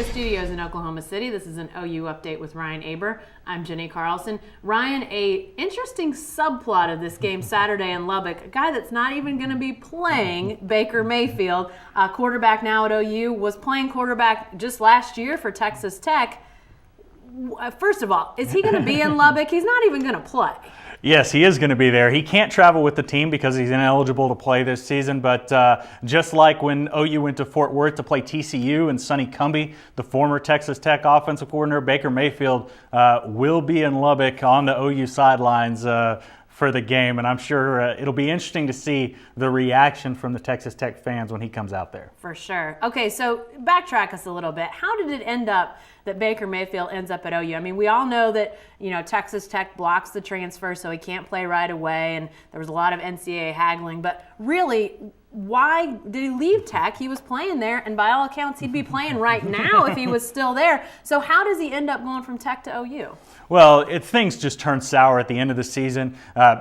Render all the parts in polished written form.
the studios in Oklahoma City. This is an OU update with Ryan Aber. I'm Jenni Carlson. Ryan, a interesting subplot of this game Saturday in Lubbock. A guy that's not even going to be playing, Baker Mayfield, quarterback now at OU, was playing quarterback just last year for Texas Tech. First of all, is he going to be in Lubbock? He's not even going to play. Yes, he is going to be there. He can't travel with the team because he's ineligible to play this season, but just like when OU went to Fort Worth to play TCU and Sonny Cumbie, the former Texas Tech offensive coordinator, Baker Mayfield will be in Lubbock on the OU sidelines for the game, and I'm sure it'll be interesting to see the reaction from the Texas Tech fans when he comes out there. For sure. Okay, so backtrack us a little bit. How did it end up that Baker Mayfield ends up at OU? I mean, we all know that, Texas Tech blocks the transfer, so he can't play right away, and there was a lot of NCAA haggling, but really, why did he leave Tech? He was playing there, and by all accounts, he'd be playing right now if he was still there. So how does he end up going from Tech to OU? Well, things just turned sour at the end of the season.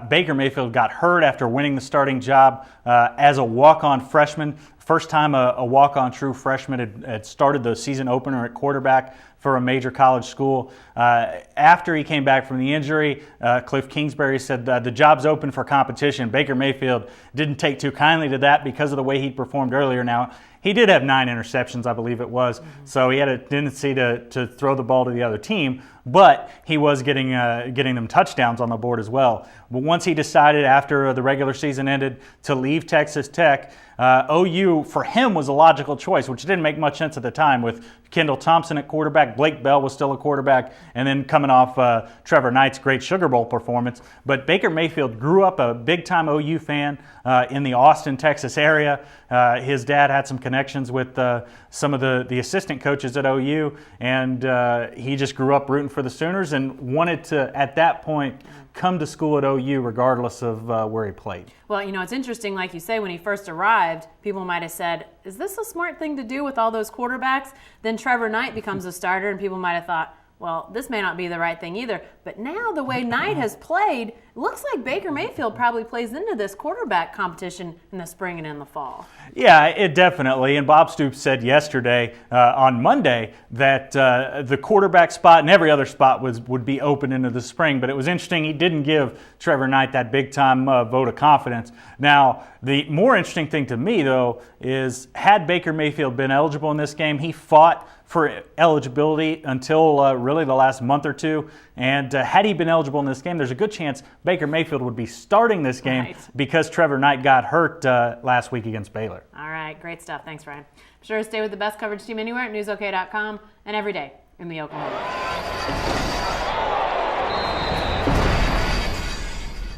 Baker Mayfield got hurt after winning the starting job as a walk-on freshman. First time a walk-on true freshman had started the season opener at quarterback for a major college school. After he came back from the injury, Cliff Kingsbury said the job's open for competition. Baker Mayfield didn't take too kindly to that because of the way he performed earlier. Now, he did have 9 interceptions, I believe it was, so he had a tendency to throw the ball to the other team, but he was getting them touchdowns on the board as well. But once he decided after the regular season ended to leave Texas Tech, OU for him was a logical choice, which didn't make much sense at the time with Kendall Thompson at quarterback. Blake Bell was still a quarterback, and then coming off Trevor Knight's great Sugar Bowl performance. But Baker Mayfield grew up a big-time OU fan in the Austin, Texas area. His dad had some connections with some of the assistant coaches at OU, and he just grew up rooting for the Sooners and wanted to, at that point, come to school at OU regardless of where he played. Well, it's interesting, like you say, when he first arrived, people might have said, is this a smart thing to do with all those quarterbacks? Then Trevor Knight becomes a starter, and people might have thought, well, this may not be the right thing either. But now the way Knight has played, it looks like Baker Mayfield probably plays into this quarterback competition in the spring and in the fall. Yeah, it definitely. And Bob Stoops said yesterday on Monday that the quarterback spot and every other spot would be open into the spring. But it was interesting, he didn't give Trevor Knight that big-time vote of confidence. Now, the more interesting thing to me, though, is had Baker Mayfield been eligible in this game, he fought for eligibility until really the last month or two. And had he been eligible in this game, there's a good chance Baker Mayfield would be starting this game because Trevor Knight got hurt last week against Baylor. All right, great stuff. Thanks, Ryan. Be sure to stay with the best coverage team anywhere at newsok.com and every day in the Oklahoma.